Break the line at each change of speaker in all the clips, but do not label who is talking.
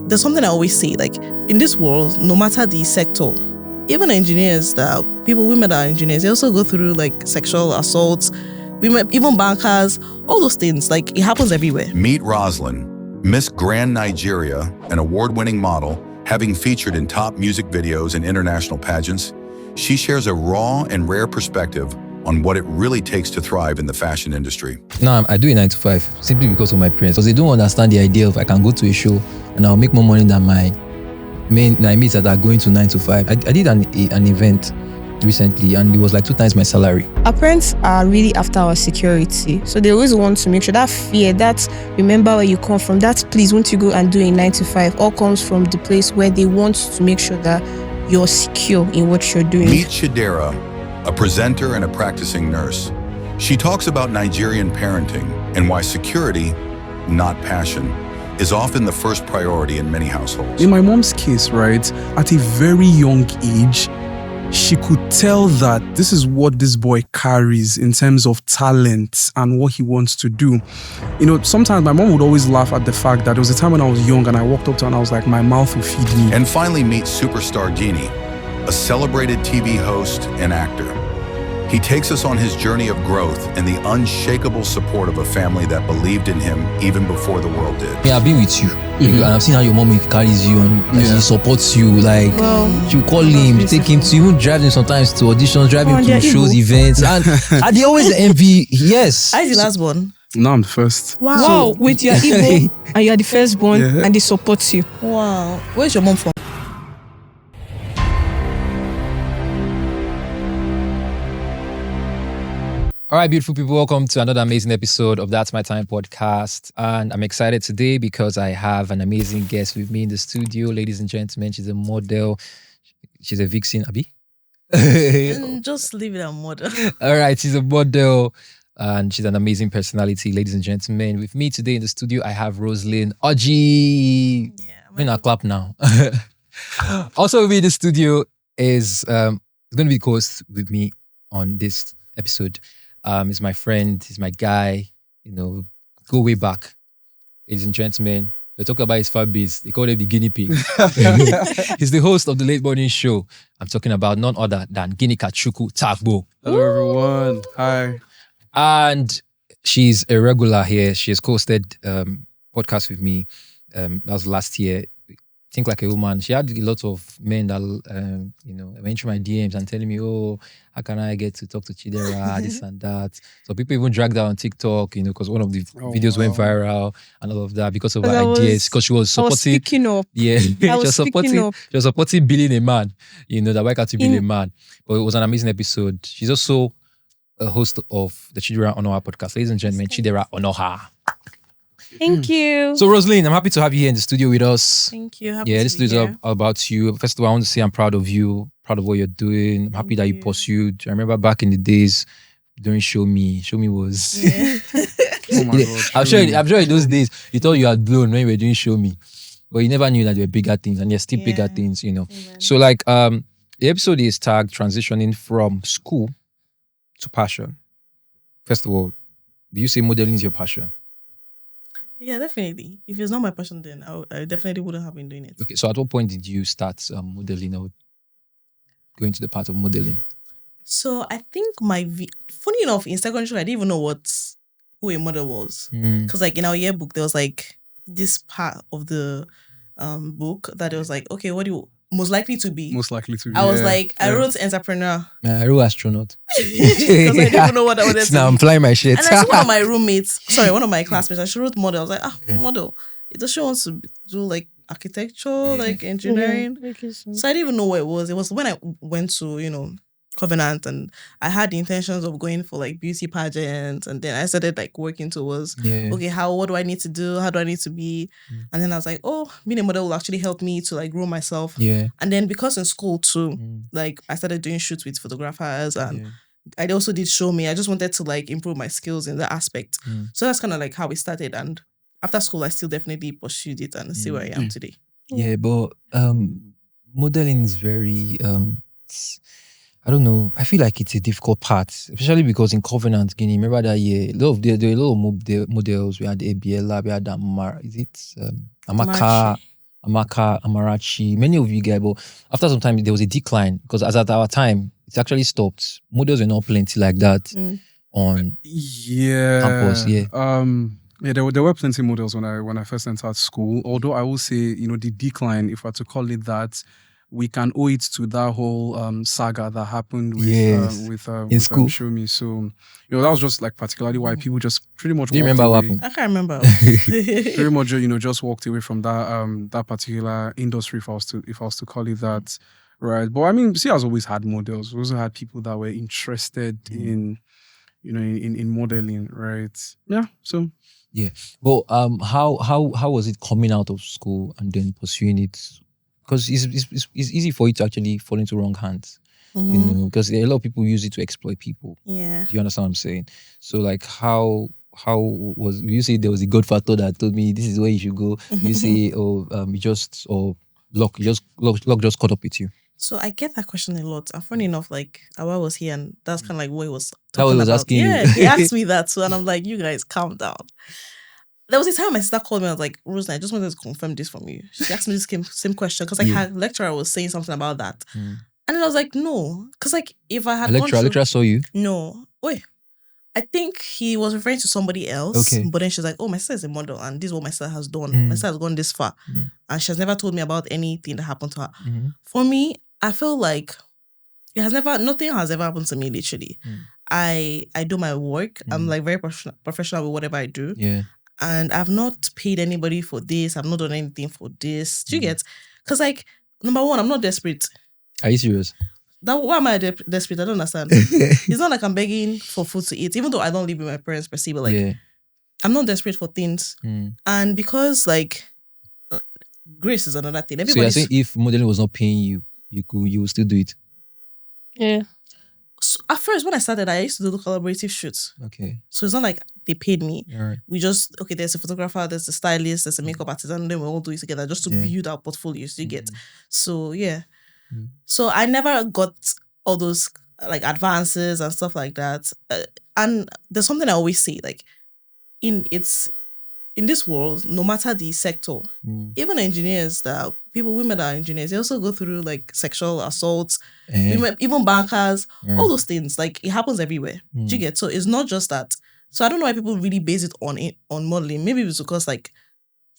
there's something I always say, like in this world, no matter the sector, even engineers women that are engineers, they also go through like sexual assaults, women, even bankers, all those things. Like it happens everywhere.
Meet Roseline, Miss Grand Nigeria, an award-winning model, having featured in top music videos and international pageants. She shares a raw and rare perspective on what it really takes to thrive in the fashion industry.
Now, I do a 9 to 5 simply because of my parents. Because they don't understand the idea of I can go to a show and I'll make more money than my mates that are going to 9 to 5. I did an event recently and it was like 2 times my salary.
Our parents are really after our security. So they always want to make sure that fear, that remember where you come from, that please won't you go and do a 9 to 5 all comes from the place where they want to make sure that you're secure in what you're doing.
Meet Chidera, a presenter and a practicing nurse. She talks about Nigerian parenting and why security, not passion, is often the first priority in many households.
In my mom's case, right, at a very young age, she could tell that this is what this boy carries in terms of talent and what he wants to do. You know, sometimes my mom would always laugh at the fact that there was a time when I was young and I walked up to her and I was like, my mouth will feed me.
And finally meet superstar Gini, a celebrated TV host and actor. He takes us on his journey of growth and the unshakable support of a family that believed in him even before the world did.
Yeah, I've been with you. And I've seen how your mom carries you and she supports you. Like, she'll call him, take him to, even drive him sometimes to auditions, drive him to shows, events. And they always envy, yes.
I the last one.
No, I'm the first.
Wow, with your Igbo and you're the firstborn and they support you.
Wow. Where's your mom from?
All right, beautiful people, welcome to another amazing episode of That's My Time podcast. And I'm excited today because I have an amazing guest with me in the studio. Ladies and gentlemen, she's a model. She's a vixen, Abi?
Just leave it at model.
All right, she's a model and she's an amazing personality. Ladies and gentlemen, with me today in the studio, I have Roseline Orji. Yeah, I'm going to clap now. Also with me in the studio is going to be the host with me on this episode. He's my friend, he's my guy, you know, go way back. Ladies and gentlemen, we're talking about his fan base. They call him the guinea pig. He's the host of the Late Morning Show. I'm talking about none other than Gini Kachuku Takbo.
Hello, everyone. Hi.
And she's a regular here. She has hosted podcast with me. That was last year. Think Like a Woman. She had a lot of men that, went through my DMs and telling me, oh, how can I get to talk to Chidera, this and that. So people even dragged her on TikTok, because one of the videos went viral and all of that because of her ideas. Because she was supporting.
I was speaking up.
Yeah. She was supporting building a man, that why can't you build a man? But it was an amazing episode. She's also a host of the Chidera Onuoha podcast. Ladies and gentlemen, Chidera Onuoha.
Thank you.
So Roseline, I'm happy to have you here in the studio with us.
Thank you.
This is all about you. First of all, I want to say I'm proud of you, proud of what you're doing. I'm happy that you pursued. I remember back in the days during Show Me was.
Yeah.
Oh my God,
I'm sure in those days you thought you had blown when you were doing Show Me, but you never knew that there were bigger things, and there's still bigger things.
Amen.
So the episode is tagged transitioning from school to passion. First of all, do you say modeling is your passion?
Yeah, definitely. If it's not my passion, then I definitely wouldn't have been doing it.
Okay, so at what point did you start modeling or going to the part of modeling?
So I think funny enough, in secondary school, I didn't even know who a model was. Because in our yearbook, there was this part of the book that it was okay, what do you most likely to be?
Most likely to be.
I was I wrote entrepreneur.
I wrote astronaut.
Because I didn't even know what I wanted to
Now I'm flying my shit.
And I saw one of my classmates, she wrote model. I was like, model. Does she want to do architecture, engineering? So I didn't even know what it was. It was when I went to, Covenant, and I had the intentions of going for beauty pageants, and then I started working towards okay, what do I need to do? How do I need to be? And then I was like, oh, being a model will actually help me to grow myself.
Yeah.
And then because in school too, I started doing shoots with photographers, and I also did Show Me. I just wanted to improve my skills in that aspect. So that's kind of how we started. And after school, I still definitely pursued it and see where I am today.
Yeah, but modeling is very I don't know. I feel like it's a difficult part, especially because in Covenant, Gini, remember that year, there were a lot of models. We had ABL, we had Amaka Amaka, Amarachi, many of you guys. But after some time, there was a decline because as at our time, it actually stopped. Models were not plenty like that on campus. Yeah.
Yeah, there were plenty of models when I first entered school. Although I will say, the decline, if I were to call it that, we can owe it to that whole saga that happened with Shomi. So that was just like particularly why people just pretty much.
Do you remember what happened?
I can't remember.
Pretty much, just walked away from that particular industry, if I was to call it that, right? But I mean, she has always had models. We also had people that were interested in modeling, right? Yeah. So.
Yeah. Well, how was it coming out of school and then pursuing it? Because it's easy for you to actually fall into wrong hands, because a lot of people use it to exploit people.
Yeah.
Do you understand what I'm saying? So like how was, you say there was a God factor that told me this is where you should go? You say, luck just caught up with you?
So I get that question a lot. And funny enough, like Awa was here and that's kind of like what he was
That was
talking about.
asking you.
Yeah, he asked me that too. And I'm like, you guys calm down. There was a time my sister called me. I was like, Roseline, I just wanted to confirm this from you. She asked me this same question because like her lecturer was saying something about that. And then I was like, no. Because like if I had
lecturer saw you?
No. Wait. I think he was referring to somebody else.
Okay.
But then she's like, oh, my sister is a model and this is what my sister has done. My sister has gone this far. And she has never told me about anything that happened to her. For me, I feel like nothing has ever happened to me, literally. I do my work. I'm like very professional with whatever I do.
Yeah.
And I've not paid anybody for this. I've not done anything for this. Do you get? Because like, number one, I'm not desperate.
Are you serious?
Why am I desperate? I don't understand. It's not like I'm begging for food to eat, even though I don't live with my parents per se, but like, I'm not desperate for things. And because like, grace is another thing.
So you're saying if modeling was not paying you, you would still do it?
Yeah.
So at first, when I started, I used to do the collaborative shoots.
Okay.
So it's not like they paid me.
Right.
We just, there's a photographer, there's a stylist, there's a makeup artist, and then we all do it together just to build our portfolios, you get. So, yeah. So I never got all those like advances and stuff like that. And there's something I always say, like, in this world, no matter the sector, even engineers, women that are engineers, they also go through like sexual assaults, even bankers, all those things. Like it happens everywhere. Do you get? So it's not just that. So I don't know why people really base it on modeling. Maybe it's because like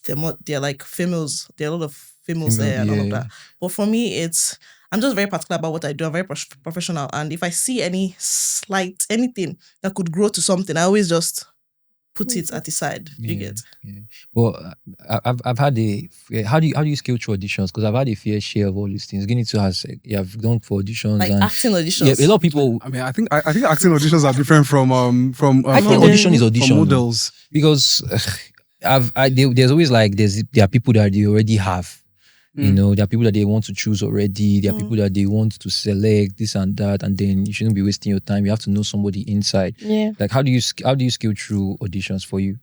they're like females. There are a lot of females there and all of that. But for me, I'm just very particular about what I do. I'm very professional, and if I see anything that could grow to something, I always just put it at the side. You get?
Yeah. Well, I've had how do you scale through auditions? Because I've had a fair share of all these things. Gini too has I've gone for auditions,
like
and
acting auditions.
Yeah, a lot of people.
I mean, I think acting auditions are different from
I think audition is audition
models,
because there's always like there are people that they already have. There are people that they want to choose already. There are people that they want to select, this and that, and then you shouldn't be wasting your time. You have to know somebody inside.
Yeah.
Like, how do you scale through auditions for you?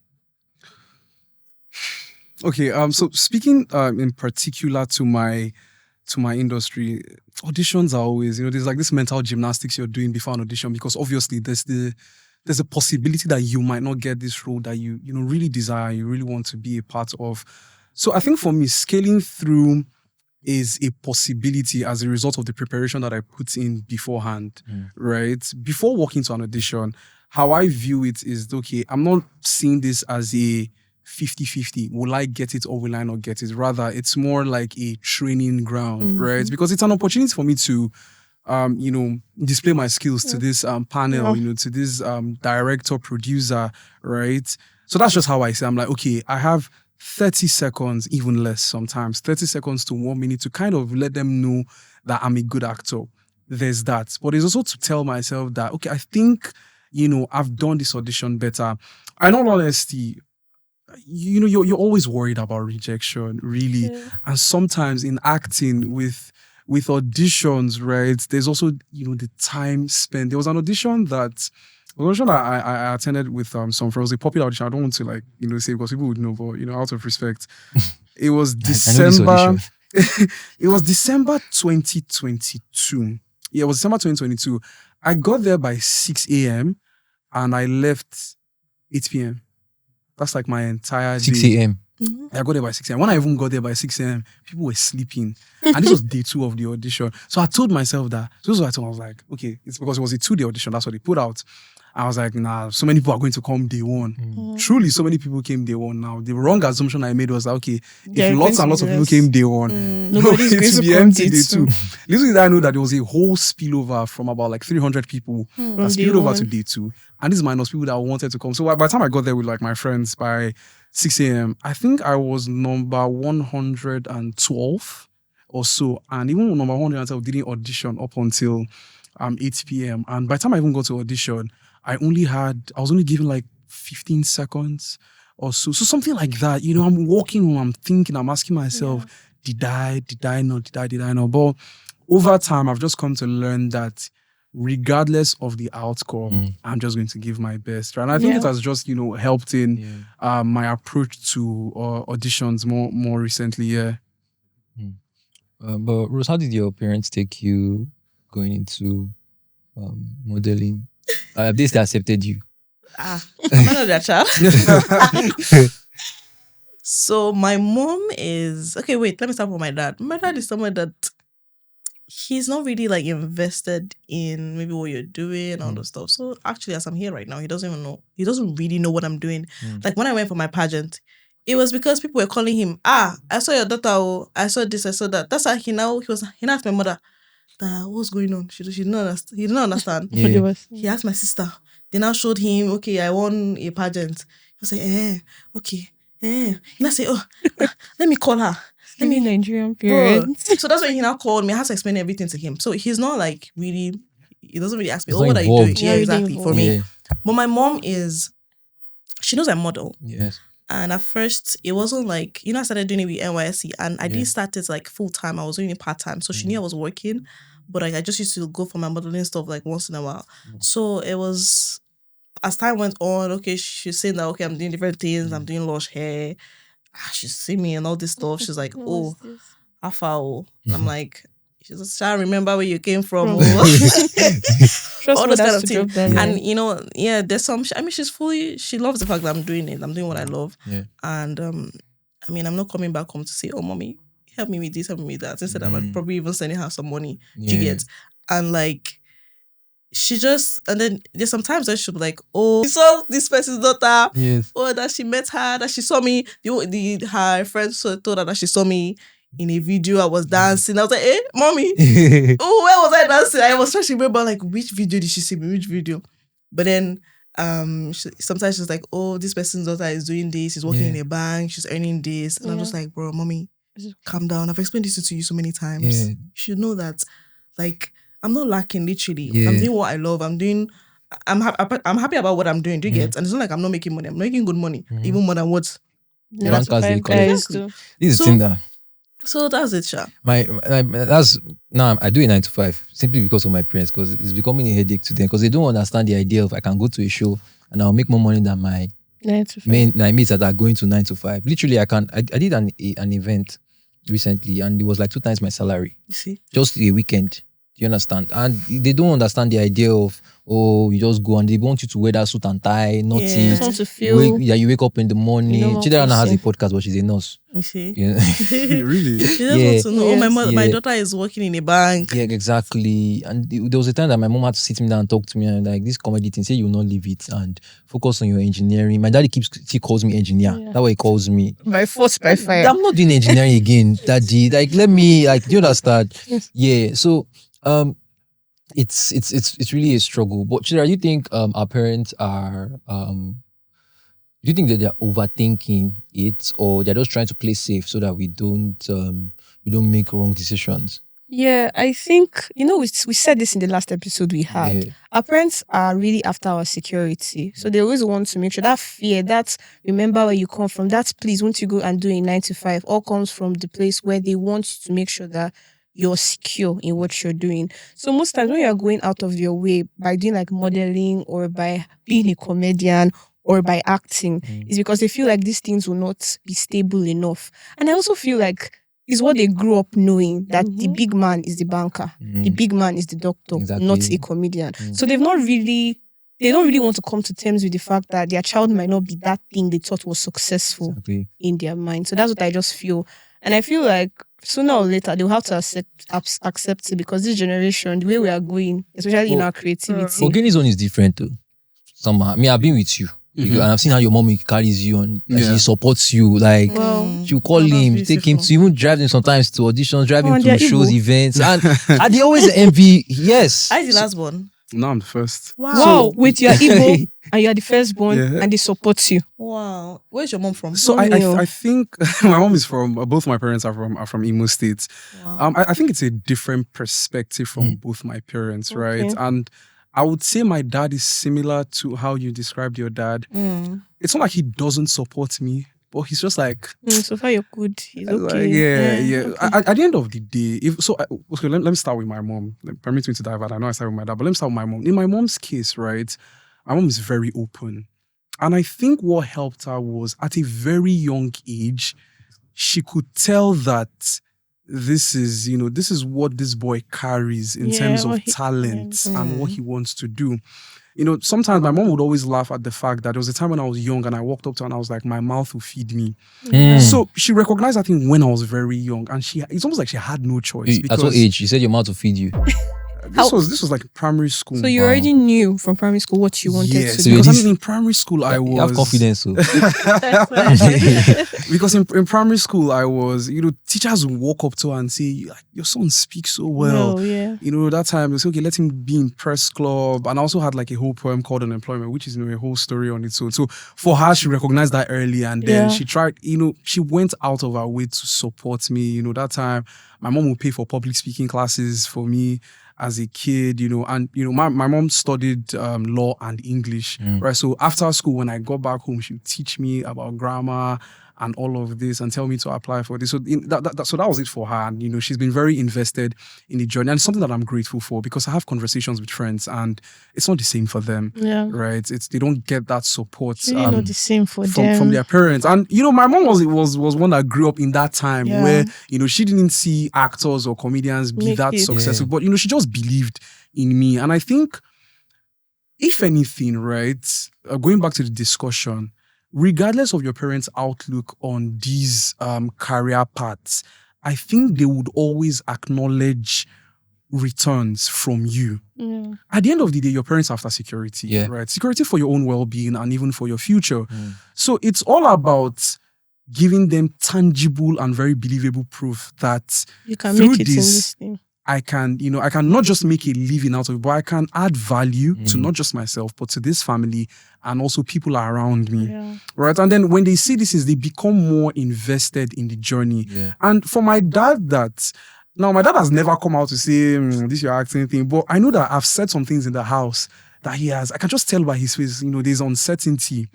Okay. So speaking in particular to my industry, auditions are always, there's like this mental gymnastics you're doing before an audition, because obviously there's a possibility that you might not get this role that you really desire, you really want to be a part of. So I think for me, scaling through is a possibility as a result of the preparation that I put in beforehand, right? Before walking to an audition, how I view it is, okay, I'm not seeing this as a 50-50. Will I get it or will I not get it? Rather, it's more like a training ground, right? Because it's an opportunity for me to, display my skills to this panel, to this director, producer, right? So that's just how I say. I'm like, okay, I have 30 seconds, even less sometimes, 30 seconds to 1 minute to kind of let them know that I'm a good actor. There's that. But it's also to tell myself that, okay, I think, I've done this audition better. In all honesty, you're always worried about rejection, really. Yeah. And sometimes in acting with auditions, right, there's also, the time spent. There was an audition that I attended with some friends. It was a popular audition. I don't want to say because people would know, but out of respect, it was December. It was December 2022. Yeah, it was December 2022. I got there by 6 a.m. and I left 8 p.m. That's like my entire day.
6 a.m.
I got there by 6 a.m. When I even got there by 6 a.m., people were sleeping. And this was day 2 of the audition. So I told myself that. So this was what I told. I was like, okay, it's because it was a 2-day audition. That's what they put out. I was like, nah, so many people are going to come day 1. Truly, so many people came day 1 now. The wrong assumption I made was that, okay, if lots and lots of people came day 1,
nobody's going to
be
come
empty
day 2.
Little did I know that there was a whole spillover from about like 300 people that spilled over to day 2. And this minus people that wanted to come. So by the time I got there with like my friends by 6 a.m., I think I was number 112 or so. And even number 112 didn't audition up until 8 p.m. And by the time I even got to audition, I was only given like 15 seconds or so. So something like that. You know, I'm walking home, I'm thinking, I'm asking myself, did I not? But over time, I've just come to learn that regardless of the outcome, I'm just going to give my best. Right? And I think it has just, you know, helped in my approach to auditions more recently. Yeah.
But Rose, how did your parents take you going into modeling? Have they still accepted you?
I'm not that child. So my mom is okay. Wait, let me start with my dad. My dad is someone that he's not really like invested in maybe what you're doing and all those stuff. So actually, as I'm here right now, he doesn't even know. He doesn't really know what I'm doing. Like when I went for my pageant, it was because people were calling him. I saw your daughter. Oh, I saw this. I saw that. That's how he now asked my mother. What's going on? She didn't understand. He didn't understand. He asked my sister. They now showed him, okay, I won a pageant. I said, okay. And I say, let me call her.
Let me Nigerian parents.
So that's when he now called me. I had to explain everything to him. So he's not like really, he doesn't really ask me, what are you doing? Yeah, exactly, for me. But my mom she knows I model.
Yes.
And at first, it wasn't like, I started doing it with NYSC and I didn't start it like full time. I was doing it part time. So she knew I was working, but I just used to go for my modeling stuff like once in a while. So it was, as time went on, okay, she's saying that, okay, I'm doing different things. I'm doing lush hair. She's seeing me and all this stuff. She's like, how far? And I'm like, she's just trying to remember where you came from. All those kind of things. And, there's some, she loves the fact that I'm doing it. I'm doing what I love.
Yeah.
And, I'm not coming back home to say, mommy, help me with this, help me with that. Instead, I'm probably even sending her some money. Do you get? And like, she just, and then there's sometimes that she'll be like, she saw this person's daughter.
Yes.
That she met her, that she saw me. Her friends told her that she saw me in a video. I was dancing. I was like, mommy. Where was I dancing? I was trying to remember, like, which video did she see me? Which video? But then, sometimes she's like, this person's daughter is doing this. She's working in a bank. She's earning this. And I'm just like, bro, mommy, calm down. I've explained this to you so many times.
Yeah.
You should know that, like, I'm not lacking, literally.
Yeah.
I'm doing what I love. I'm happy about what I'm doing. Do you get? And it's not like I'm not making money. I'm making good money. Even more than what
bankers they call it.
Exactly.
This is the thing that.
So that's it, Sha.
Now I do it 9 to 5 simply because of my parents, because it's becoming a headache to them, because they don't understand the idea of I can go to a show and I'll make more money than my
9 to 5.
mates that are going to 9 to 5. Literally, I did an event recently and it was like 2 times my salary.
You see?
Just a weekend. Do you understand? And they don't understand the idea of, you just go and they want you to wear that suit and tie, nothing.
You just want to feel...
you wake up in the morning. Chidera now has a podcast, but she's a nurse.
You see?
Yeah.
Really?
She just wants to know. My daughter is working in a bank.
Yeah, exactly. And there was a time that my mom had to sit me down and talk to me and like, this comedy thing, say you will not leave it and focus on your engineering. My daddy he calls me engineer. That's what he calls me.
By force, by fire.
I'm not doing engineering again, daddy. Like, let me, like, do you understand? Yeah. So, it's really a struggle. But Chidera, you think our parents are do you think that they're overthinking it, or they're just trying to play safe so that we don't make wrong decisions?
Yeah, I think, we said this in the last episode we had. Yeah. Our parents are really after our security. So they always want to make sure that fear, that remember where you come from, that please, won't you go and do a 9 to 5, all comes from the place where they want to make sure that you're secure in what you're doing. So most times when you're going out of your way by doing like modeling or by being a comedian or by acting, is because they feel like these things will not be stable enough. And I also feel like it's what they grew up knowing, that the big man is the banker, the big man is the doctor, not a comedian. So they've not really they don't really want to come to terms with the fact that their child might not be that thing they thought was successful in their mind. So that's what I just feel. And I feel like sooner or later they'll have to accept it, because this generation, the way we are going, especially in our creativity.
But Guinea's one is different too. Somehow. I mean, I've been with you. And I've seen how your mom carries you and she supports you. Like, she'll call him, take him to, even drive him sometimes to auditions, drive him to shows, events. And they always envy. Yes.
I the last one.
No, I'm the first.
Wow. So, wait, you're Igbo and you're the firstborn and they support you.
Wow. Where's your mom from?
So I think my mom is from, both my parents are from Imo State. Wow. I think it's a different perspective from both my parents, right? And I would say my dad is similar to how you described your dad. It's not like he doesn't support me, but he's just like...
so far you're good. He's okay.
Like, yeah. Okay. At the end of the day, let me start with my mom. Permit me to divert. I know I started with my dad, but let me start with my mom. In my mom's case, right, my mom is very open. And I think what helped her was, at a very young age, she could tell that this is what this boy carries in terms of talent and what he wants to do. Sometimes my mom would always laugh at the fact that there was a time when I was young and I walked up to her and I was like, my mouth will feed me. So she recognized that thing when I was very young, and it's almost like she had no choice.
At what age? You said your mouth will feed you.
This was like primary school.
So you already knew from primary school what you wanted to do.
Because in primary school I was...
You have confidence. So.
Because in primary school I was, teachers would walk up to her and say, your son speaks so well. That time they say, okay, let him be in press club. And I also had like a whole poem called Unemployment, which is a whole story on its own. So for her, she recognized that early, and then she tried, she went out of her way to support me. That time my mom would pay for public speaking classes for me as a kid, my mom studied law and English, right? So after school, when I got back home, she would teach me about grammar and all of this and tell me to apply for this. So that was it for her. And, she's been very invested in the journey. And it's something that I'm grateful for, because I have conversations with friends and it's not the same for them, right? They don't get that support.
It's really not the same for them.
From their parents. And, my mom was one that grew up in that time where, she didn't see actors or comedians be that successful. But, she just believed in me. And I think, if anything, right, going back to the discussion, regardless of your parents' outlook on these career paths, I think they would always acknowledge returns from you. At the end of the day, your parents are after security, right? Security for your own well-being and even for your future. So it's all about giving them tangible and very believable proof that
you can make it in this thing.
I can not just make a living out of it, but I can add value to not just myself, but to this family and also people around me, right? And then when they see this, they become more invested in the journey. And for my dad, my dad has never come out to say, this your acting thing, but I know that I've said some things in the house that he has. I can just tell by his face, there's uncertainty,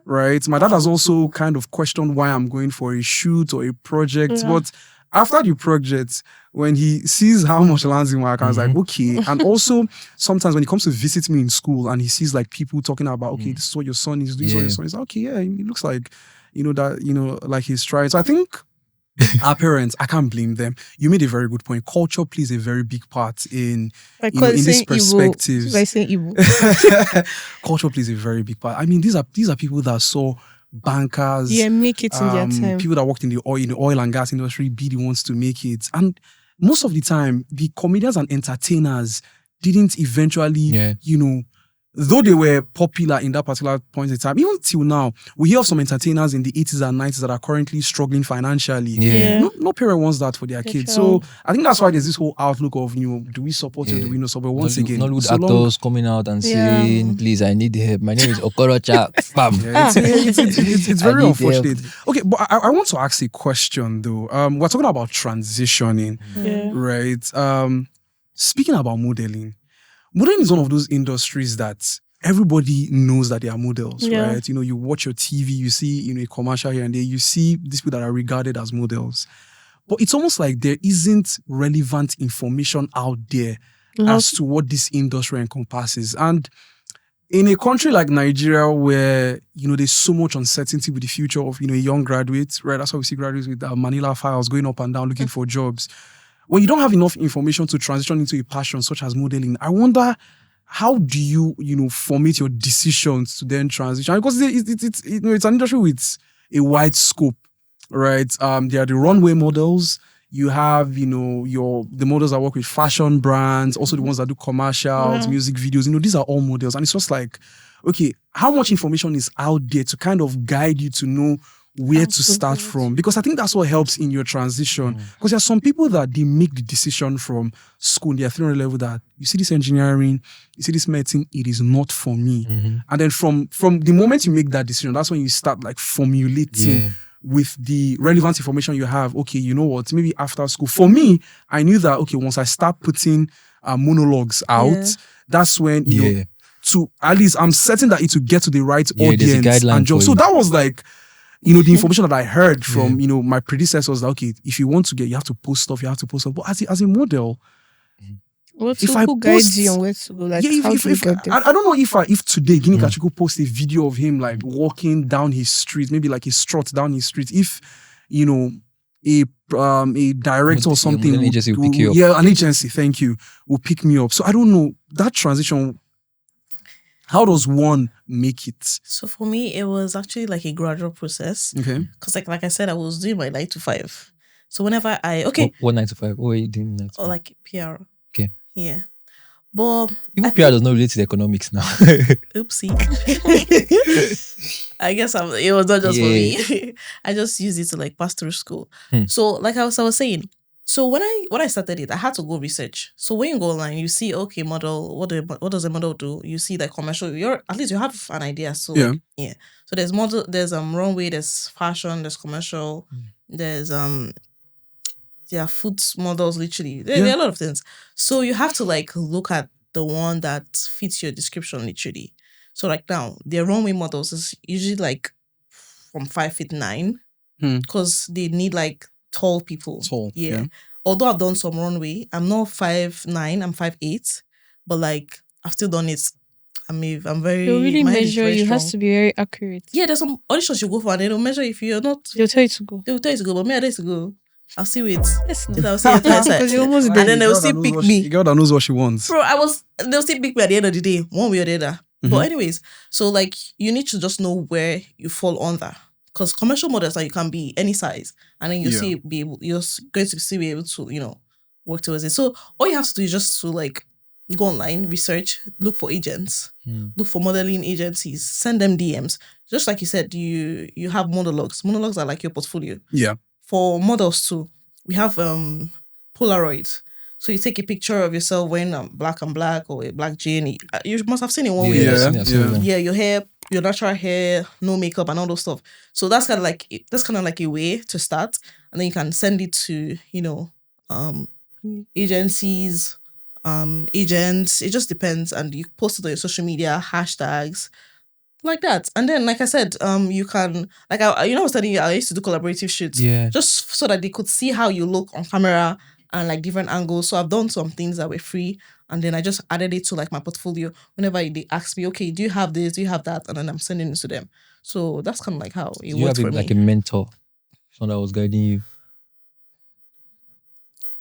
right? My dad has also kind of questioned why I'm going for a shoot or a project, but after the project, when he sees how much lands in my account, I was like, okay. And also, sometimes when he comes to visit me in school and he sees like people talking about, okay, this is what your son is doing, he's like, okay, it looks like, like he's trying. So I think our parents, I can't blame them. You made a very good point. Culture plays a very big part in this perspective. Culture plays a very big part. I mean, these are people that saw bankers,
make it in their time.
People that worked in the oil and gas industry be the ones to make it. And most of the time, the comedians and entertainers didn't eventually, though they were popular in that particular point in time, even till now, we hear of some entertainers in the 80s and 90s that are currently struggling financially. No parent wants that for their kids. So I think that's why there's this whole outlook of, do we support you, do we not support? Once again,
Nollywood actors coming out and saying, please, I need help. My name is Okorocha.
It's very unfortunate. Okay, but I want to ask a question though. We're talking about transitioning, right? Speaking about modeling is one of those industries that everybody knows that they are models, right? You watch your TV, you see, a commercial here and there, you see these people that are regarded as models. But it's almost like there isn't relevant information out there as to what this industry encompasses. And in a country like Nigeria where, there's so much uncertainty with the future of, young graduates, right? That's why we see graduates with Manila files going up and down looking for jobs. When you don't have enough information to transition into a passion such as modeling, I wonder, how do you, formate your decisions to then transition? Because it's an industry with a wide scope, right? There are the runway models. You have, the models that work with fashion brands, also the ones that do commercials, music videos. These are all models. And it's just like, okay, how much information is out there to kind of guide you to know where to start from? Because I think that's what helps in your transition. Because there are some people that they make the decision from school, their 300 level, that you see this engineering, you see this medicine, it is not for me. And then from the moment you make that decision, that's when you start like formulating with the relevant information you have. Okay, you know what, maybe after school. For me, I knew that, okay, once I start putting monologues out, that's when, to at least I'm certain that it will get to the right audience and job. So that was like, the information that I heard from, my predecessors, that, okay, if you want to get, you have to post stuff, But as a model,
who guides you on where to go? Like, how do you get there?
I don't know if today Gini Kachuku post a video of him like walking down his street, maybe like a strut down his street. If a director or something,
an agency will pick you up.
Yeah, an agency, thank you, will pick me up. So I don't know that transition. How does one make it?
So for me, it was actually like a gradual process.
Okay.
Because like I said, I was doing my 9 to 5. So whenever
what 9 to 5? What were you doing 9 to 5?
Or like PR.
Okay.
Yeah. But
even PR does not relate to the economics now.
Oopsie. I guess it was not just for me. I just used it to like pass through school. So like I was saying, so when I started it, I had to go research. So when you go online, you see, okay, model, what does a model do? You see like commercial, at least you have an idea. So So there's model, there's runway, there's fashion, there's commercial, there's there are food models, literally. There are a lot of things. So you have to like look at the one that fits your description, literally. So like now, their runway models is usually like from 5'9", because they need like tall people. Yeah. Although I've done some runway, I'm not 5'9", I'm 5'8", but like I've still done it. I'm very.
They'll really measure. You have to be very accurate.
Yeah, there's some auditions you go for, and they don't measure if you're not.
They'll tell you to go.
They'll tell you to go, but me I to go. I'll see wait.
Yes,
no. I'll see it
because you almost
and then they'll still pick me.
The girl that knows what she wants.
Bro, they'll still pick me at the end of the day, one way or the other. But anyways, so like you need to just know where you fall under. Because commercial models, like you can be any size, and then you're going to still be able to, work towards it. So all you have to do is just to like go online, research, look for agents, look for modeling agencies, send them DMs. Just like you said, you have monologues. Monologues are like your portfolio.
Yeah.
For models too, we have Polaroids. So you take a picture of yourself wearing black and black or a black jean. You must have seen it one way. Yeah, your hair, your natural hair, no makeup and all those stuff. So that's kind of like a way to start, and then you can send it to agencies, agents. It just depends, and you post it on your social media hashtags. Like that. And then, like I said, you can, like, I was telling you, I used to do collaborative shoots.
Yeah.
Just so that they could see how you look on camera and like different angles. So I've done some things that were free, and then I just added it to like my portfolio. Whenever they ask me, okay, do you have this? Do you have that? And then I'm sending it to them. So that's kind of like how it works for me.
Like a mentor, someone that was guiding you.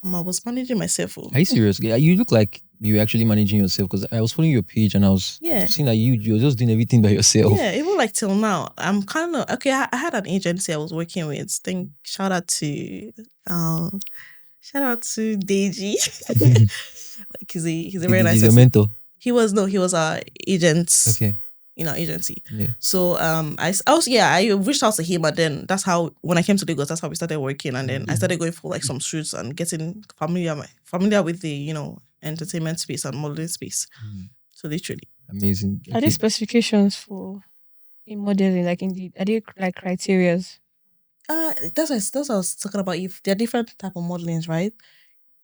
I was managing myself.
Are you serious? You look like you're actually managing yourself, because I was following your page and I was seeing that you're just doing everything by yourself.
Yeah, even like till now, I'm kind of okay. I had an agency I was working with. Shout out to Deji. Like he's a very nice.
He's your mentor.
He was our agent.
Okay.
In our agency.
Yeah.
So I reached out to him, and then that's how, when I came to Lagos, that's how we started working, and then I started going for like some shoots and getting familiar with the entertainment space and modeling space. So literally.
Amazing.
Are there specifications for in modeling, like are there like criterias?
That's what I was talking about. If there are different type of modelings, right?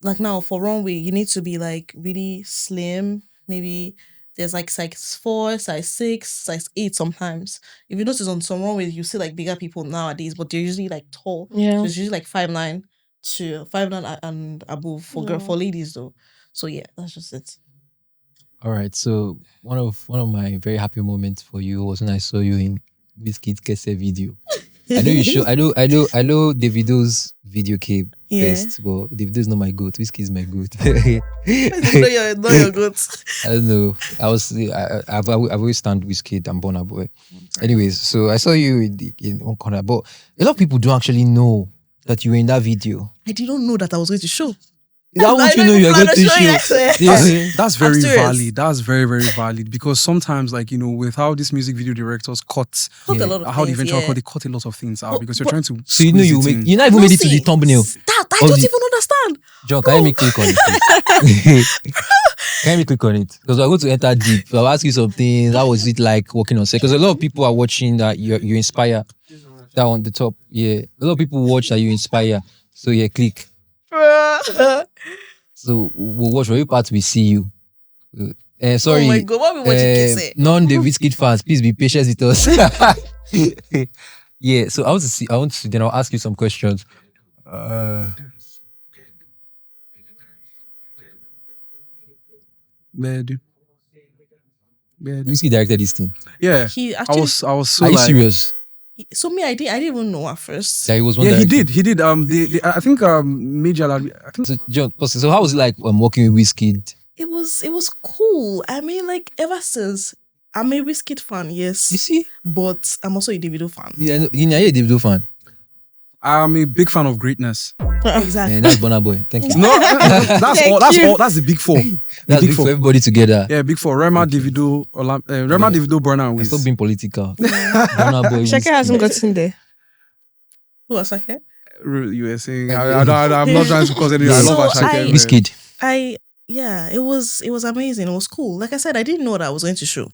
Like now for runway, you need to be like really slim, maybe. There's like size 4, size 6, size 8 sometimes. If you notice on some runways, you see like bigger people nowadays, but they're usually like tall.
Yeah.
So it's usually like 5'9" to 5'9" and above for ladies though. So yeah, that's just it.
All right. So one of my very happy moments for you was when I saw you in Wizkid's Kese video. I know you show. I know. Davido's video came
Yeah.
first, but Davido's not my goat. Wizkid is my goat.
Know your good.
I don't know. I've always stand Wizkid and Burna Boy. Anyways, so I saw you in one corner, but a lot of people don't actually know that you were in that video.
I didn't know that I was going to show.
How would you know you were going to show?
Yes.
That's very
serious.
valid. That's very, very valid. Because sometimes, like, with how these music video directors cut
A lot of
how the
things,
eventual
yeah.
cut, they cut a lot of things out
But-
because you're
but-
trying to.
So you know
squeeze it in.
you not even made it to the
See,
thumbnail.
That I
Of
don't
the-
even understand.
John, can you click on it? Can you click on it? Because we're going to enter deep. I'll ask you something. How was it like working on set? Because a lot of people are watching that you inspire. That on the top. Yeah. A lot of people watch that you inspire. So yeah, click. So we'll watch. For your part, we see you. Sorry.
Oh my God, what we watching Kese?
The Wizkid fans, please be patient with us. Yeah. So then I'll ask you some questions. Wizkid directed this thing.
Yeah.
He
I
actually.
was so
Are you
like,
serious?
So me, I didn't even know at first.
That he was one
Yeah, he
director?
did. He did. I think Major. I think
So John, so how was it like working with Wizkid?
It was cool. I mean, like ever since I'm a Wizkid fan, yes,
You see?
but I'm also a Davido fan.
Yeah, you're a Davido fan.
I'm a big fan of greatness.
Exactly.
Yeah, that's Burna Boy. Thank you.
No, that's
Thank
all. That's
you.
all. That's the big four.
That's
big
big
four.
for everybody together.
Yeah, big four. Rema, Davido, Davido, Burna, and
Stop
Wiz.
being political. Burna Boy.
Shaka
Wizkid.
hasn't gotten there.
Who was like it?
You were saying I'm not trying to cause any. I
So
love Ashake.
Wizkid.
It was amazing. It was cool. Like I said, I didn't know that I was going to show.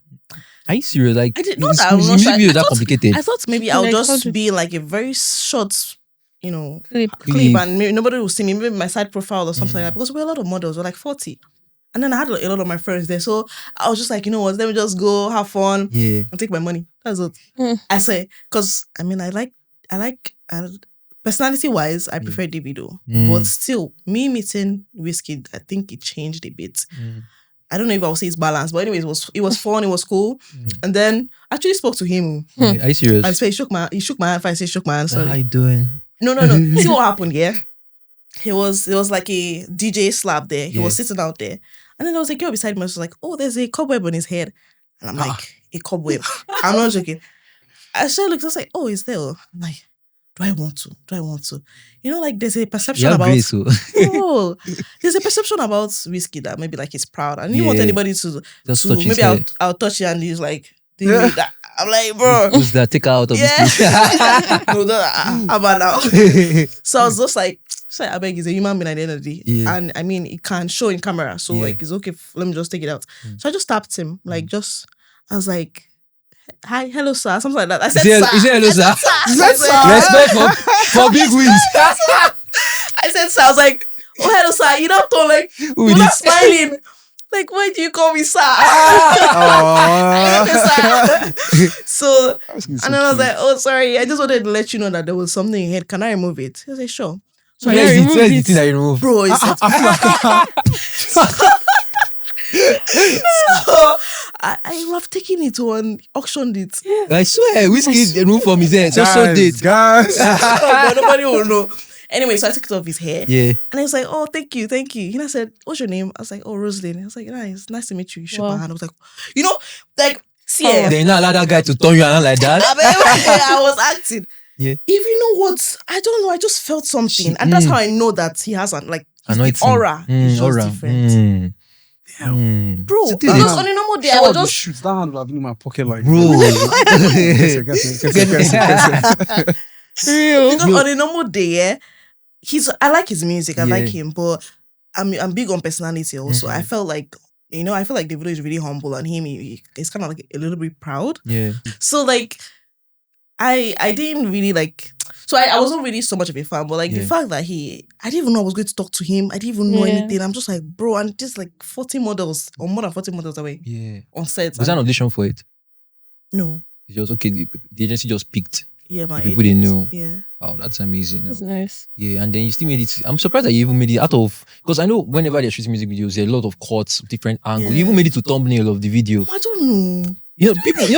Are you serious? Like,
I didn't know
this
that. I was not
music
sure.
video
I
that
thought-
complicated.
I thought maybe I'll
Like, how
just
did-
be like a very short,
Clip.
clip and maybe nobody will see me, maybe my side profile or something like that. Because we're a lot of models, we're like 40. And then I had a lot of my friends there. So I was just like, you know what, let me just go have fun
Yeah.
and take my money. That's it.
Mm.
I say, because I mean, personality wise, I prefer Davido.
Mm.
But still, me meeting Wizkid, I think it changed a bit.
Mm.
I don't know if I would say it's balanced, but anyways, it was fun, it was cool. And then I actually spoke to him.
Yeah, Are you serious?
I say he shook my hand. If I say shook my hand,
How
sorry.
you doing?
No. See what happened, yeah? There was like a DJ slab there. He was sitting out there. And then there was a girl beside me. I was like, oh, there's a cobweb on his head. And I'm like, a cobweb. I'm not joking. I started looking, I was like, oh, it's there. I'm like, do I want to? You know, like there's a perception
You have
about
grace, so.
oh, there's a perception about Wizkid that maybe like he's proud. And you want
Yeah.
anybody to
Just touch his
maybe
head.
I'll touch it and he's like, doing me that. I'm like, bro.
Who's that? Take her out of
Yeah.
this place.
No, how about now? So I was just like, I beg, he's a human being at the end of the day.
Yeah.
And I mean, it can show in camera. So
Yeah.
like, it's okay. Let me just take it out. So I just tapped him. Like, I was like, hi, hello, sir. Something like that. I said,
He said
sir.
hello, sir.
I said,
Respect for big wins.
I said, sir. I was like, oh, hello, sir. You don't talk like,
Who
you're not
is-
smiling. Like, why do you call me sir? So, and then I was like, oh, sorry. I just wanted to let you know that there was something in your head. Can I remove it? He was like, sure. So
Where's
I
the
removed
where's the
it.
thing that you remove?
Bro, he said, so I would have taken it and auctioned it.
I swear, Wizkid remove from his head. So date.
guys.
But nobody will know. Anyway, so I took it off his hair.
Yeah.
And he was like, oh, thank you. He said, what's your name? I was like, oh, Roseline. I was like, nice to meet you. You shook my
Wow.
hand. I was like, you know, like, see,
They not allow that guy to turn you around like that.
I was acting.
Yeah.
If you know what, I don't know, I just felt something. And that's how I know that he has like his
Anointing.
aura is just different. Bro,
So
because
this is-
on a normal day, I was just
shoot. That hand would have been in my pocket like.
Bro.
Real.
because on a normal day, yeah, I like his music, I like
Yeah.
him, but I'm big on personality also. I felt like Davido is really humble and he's kind of like a little bit proud.
Yeah.
So like I didn't really like so I wasn't really so much of a fan, but like the
Yeah.
fact that I didn't even know I was going to talk to him. I didn't even know
Yeah.
anything. I'm just like, bro, and just like 40 models or more than 40 models away
Yeah.
on set.
Was that an audition for it?
No.
It was okay. The agency just picked.
Yeah, my
People didn't
agent.
know.
Yeah.
Oh, that's amazing.
That's nice.
Yeah, and then you still made it. I'm surprised that you even made it out of, because I know whenever they're shooting music videos, there are a lot of cuts, different angles. You
Yeah.
even made it to thumbnail of the video.
I don't know.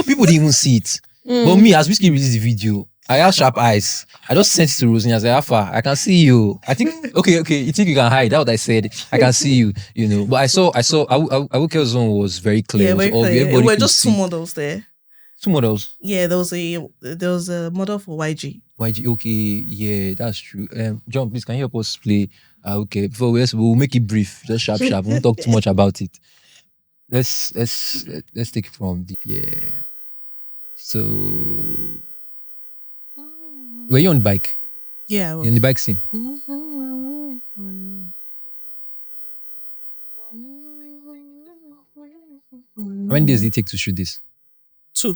People didn't even see it. But me, as Wizkid released the video, I have sharp eyes. I just sent it to Roseline. I said, Alpha, I can see you. I think, okay. You think you can hide? That's what I said. I can see you, But I saw, Awuke's zone was very clear.
Yeah,
It was
very
obvious.
clear.
Everybody
We're
could
just two
see.
models there.
Two models.
Yeah, there was a model for YG.
YG, okay, yeah, that's true. John, please, can you help us play? Okay, before we'll make it brief, just sharp. We won't talk too much about it. Let's take it from the So, were you on the bike?
Yeah, I
You
was.
on the bike scene? How many days did it take to shoot this?
2.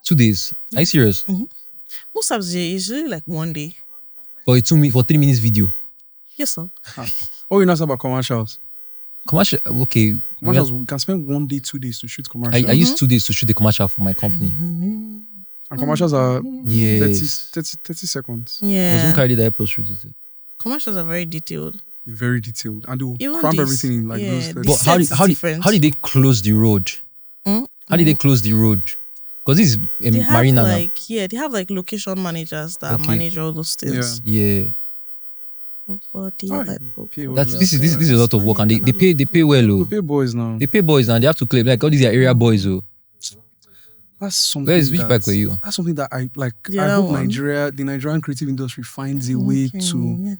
2 days. Are you serious?
Most times it's usually like 1 day.
For 3 minutes video.
Yes, sir.
Oh, you know about commercials.
Commercial, okay.
Commercials, we can spend 1 day, 2 days to shoot commercials.
I used 2 days to shoot the commercial for my company.
And commercials are
Yes.
30 seconds.
Yeah.
Was carry the airport shoot it?
Commercials are very detailed.
Very detailed. And they
Even
will cramp
this,
everything in like
yeah,
those 30
But
Set is different.
how did they close the road? How did they close the road? Because this is
They have
marina now.
they have like location managers that
Okay.
manage all those things.
Yeah,
Body,
Oh,
like,
pay all
that's
those
this is a lot of work, and they pay well.
We
Oh.
pay boys now.
They pay boys and they have to claim like all these are area boys. Oh,
That's something.
which bike were you on?
That's something that I like.
The
I
other
hope
one.
the Nigerian creative industry finds a way to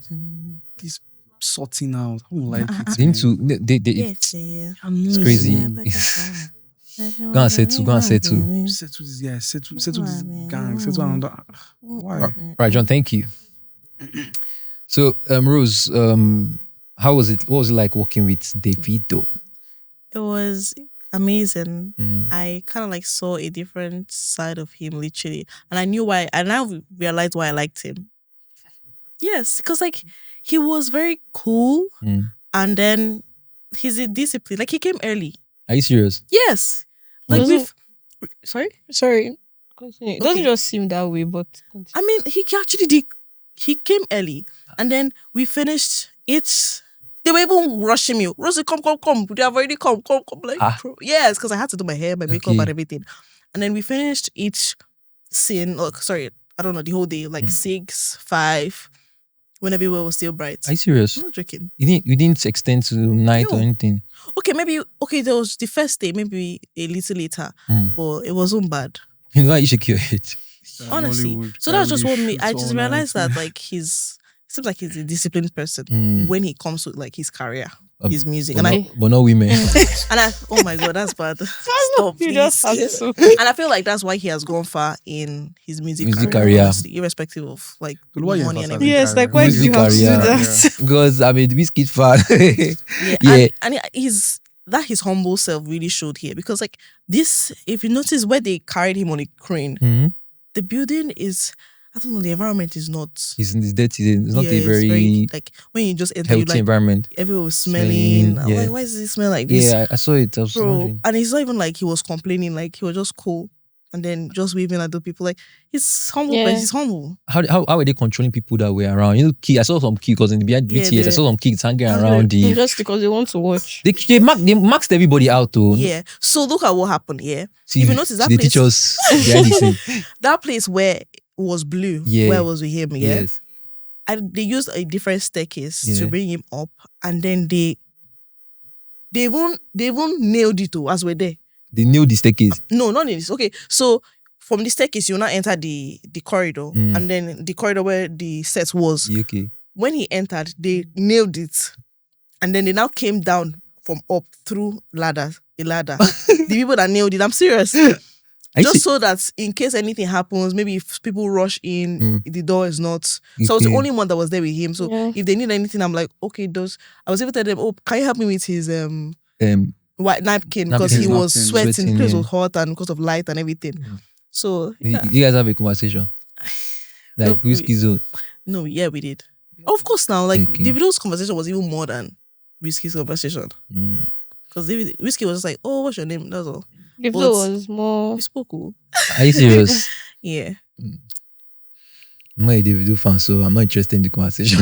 this sorting out. I don't like it.
They need to they
Yes, yeah.
it's crazy. Go and settle.
Settle this, yeah. Settle this gang. Settle another. Why?
Right, John. Thank you. So, Rose, how was it? What was it like working with Davido?
It was amazing.
Mm.
I kind of like saw a different side of him, literally, and I knew why. I now realized why I liked him. Yes, because like he was very cool, and then he's a discipline. Like he came early.
Are you serious?
Yes, like
Doesn't-
sorry.
Sorry. Continue. It doesn't just seem that way, but continue.
I mean, he actually did. He came early, and then we finished it. They were even rushing me. Rosie, come. They have already come. Like, bro. Yes, because I had to do my hair, my makeup,
Okay.
and everything. And then we finished each scene. I don't know, the whole day, like 6, 5, when everywhere was still bright.
Are you serious?
I'm not joking.
You didn't extend to night
No.
or anything.
Okay, there was the first day, maybe a little later, but it wasn't bad.
You know why you shake your head?
Honestly.
Nollywood,
So that's just what
really
I
shoots
just
all night.
realized that like it seems like he's a disciplined person when he comes to like his career, his music.
But not women.
Oh my god, that's bad. Stop,
You
please.
just have to.
And I feel like that's why he has gone far in his music
career.
honestly, irrespective of like
But why you
money and
emphasize
everything.
Yes, like why did
Music
you have to do
career.
that?
Because I'm a Wizkid fan.
Yeah, and his humble self really showed here because like this, if you notice where they carried him on a crane, the building is, I don't know, the environment is not.
It's dirty. It's not a
it's
very
like when you just enter,
healthy
you like
environment.
everywhere was smelling. I'm
yeah.
like, why does it smell like this?
Yeah, I saw it. I was
Bro,
wondering.
and it's not even like he was complaining, like he was just cool and then just waving at the people. Like he's humble,
Yeah.
but he's humble.
How are they controlling people that were around? You know, I saw some kids because in the behind
Yeah,
BTS, I saw some kids hanging around the.
Just because they want to watch.
They maxed everybody out too.
Yeah. So look at what happened. Yeah.
See,
If you notice that
they
place-
teach us behind the scene.
That place where it was blue,
Yeah.
where I was with him, yeah.
Yes.
And they used a different staircase
Yeah.
to bring him up, and then they even nailed it too as we're there.
They knew the staircase.
No, not in this. Okay, so from the staircase, you now enter the corridor, and then the corridor where the set was.
Yeah, okay.
When he entered, they nailed it, and then they now came down from up through a ladder. The people that nailed it, I'm serious. Just so that in case anything happens, maybe if people rush in, the door is not. So I was the
Okay.
only one that was there with him. So if they need anything, I'm like, okay, I was able to tell them, oh, can you help me with his white napkin because he was sweating. The place was hot and because of light and everything. So yeah.
You guys have a conversation. Like Whiskey Zone.
No, yeah, we did. Of course, now like
Okay.
Davido's conversation was even more than Wizkid's conversation because Wizkid was just like, oh, what's your name? That's all.
If
But
it was more.
we spoke. Cool.
Are you serious?
Yeah.
I'm not a Davido fan, so I'm not interested in the conversation.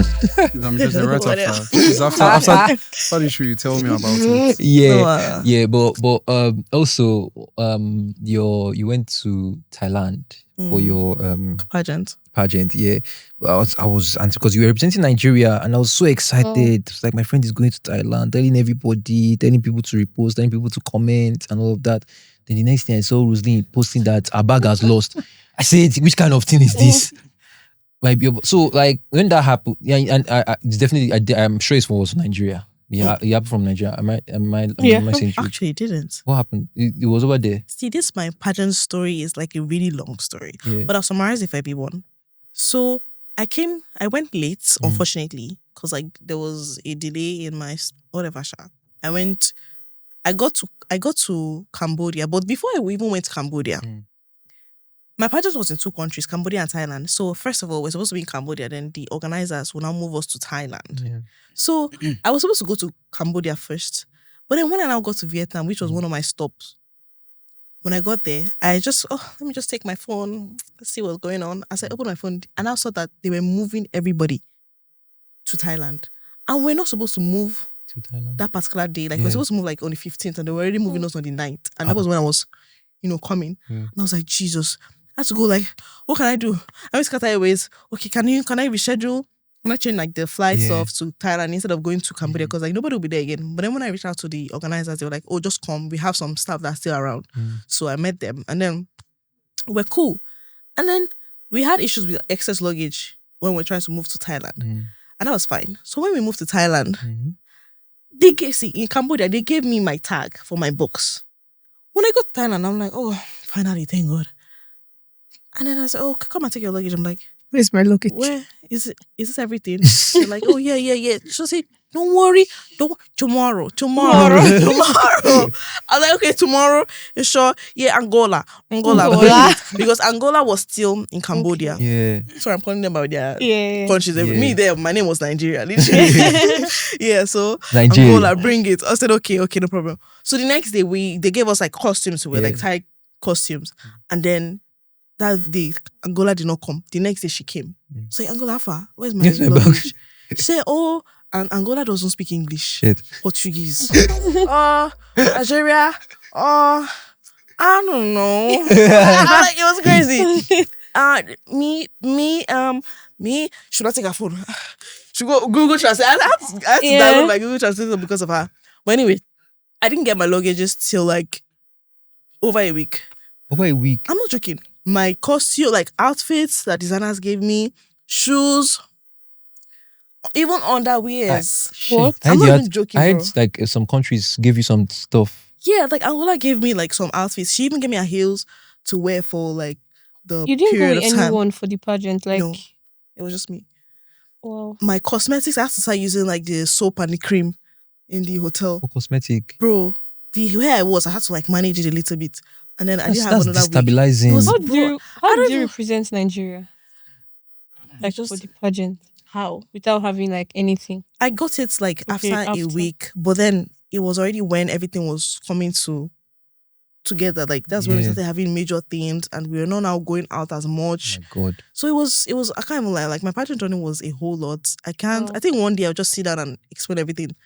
I'm just right
What
after.
else?
It's after the show, you tell me about it.
Yeah, but also you went to Thailand for your
pageant.
Yeah. I was and because you were representing Nigeria, and I was so excited. It's like my friend is going to Thailand, telling everybody, telling people to repost, telling people to comment, and all of that. Then the next thing I saw Roseline posting that her bag has lost. I said, which kind of thing is this? So like when that happened, yeah, and it's definitely I'm sure it was Nigeria. Yeah, you happened from Nigeria. Am I saying true?
Actually, it didn't.
What happened? It was over there.
See, this my pageant story is like a really long story, but I'll summarize it for everyone. So I went late, unfortunately, because like there was a delay in my whatever. I got to Cambodia, but before I even went to Cambodia, my pageant was in 2 countries, Cambodia and Thailand. So first of all, we're supposed to be in Cambodia, then the organizers will now move us to Thailand. Yeah. So I was supposed to go to Cambodia first, but then when I now got to Vietnam, which was one of my stops, when I got there, I just, let me just take my phone, let's see what's going on. As I opened my phone, and I saw that they were moving everybody to Thailand. And we're not supposed to move
to Thailand
that particular day. Like we're supposed to move like on the 15th, and they were already moving us on the 9th. And that was when I was, coming. And I was like, Jesus. I had to go like, what can I do? I went to Qatar Airways. Okay, can I reschedule? Can I change like the flights off to Thailand instead of going to Cambodia? Because like nobody will be there again. But then when I reached out to the organizers, they were like, oh, just come. We have some staff that's still around. So I met them and then we're cool. And then we had issues with excess luggage when we're trying to move to Thailand. And that was fine. So when we moved to Thailand, in Cambodia, they gave me my tag for my books. When I got to Thailand, I'm like, oh, finally, thank God. And then I said, oh, come and take your luggage. I'm like,
where's my luggage?
Where is it? Is this everything? They're like, oh, yeah. So I said, don't worry. Tomorrow. I was like, okay, tomorrow. You sure? Yeah, Angola. Because Angola was still in Cambodia.
Okay.
Yeah. Sorry, I'm calling them about their countries. Yeah. Me there, my name was Nigeria. Yeah, so Nigeria. Angola, bring it. I said, okay, no problem. So the next day, they gave us like costumes to wear, like Thai costumes. And then that day, Angola did not come. The next day she came. So Angola, where's my luggage? She said, oh, and Angola doesn't speak English.
Shit.
Portuguese. Nigeria. I don't know. It was crazy. Me, should I take her phone? Should go Google Translate. I had to download my Google Translate because of her. But anyway, I didn't get my luggages till like over a week.
Over a week?
I'm not joking. My costume, like outfits that designers gave me, shoes, even underwears. I'm not even joking.
I heard like some countries give you some stuff.
Yeah, like Angola gave me like some outfits. She even gave me her heels to wear for like the
You didn't
period
go with
of time.
anyone for the pageant, like
No, it was just me.
Wow.
My cosmetics, I have to start using like the soap and the cream in the hotel.
For cosmetic.
Bro, the way I was, I had to like manage it a little bit. And then I didn't have another
destabilizing.
week.
How do you represent Nigeria? Like
just
for the pageant.
How?
Without having like anything.
I got it like after a week, but then it was already when everything was coming together. Like that's when we started having major things and we were not now going out as much.
Oh my God.
So it was I can't even lie, like my pageant journey was a whole lot. I think one day I'll just sit down and explain everything.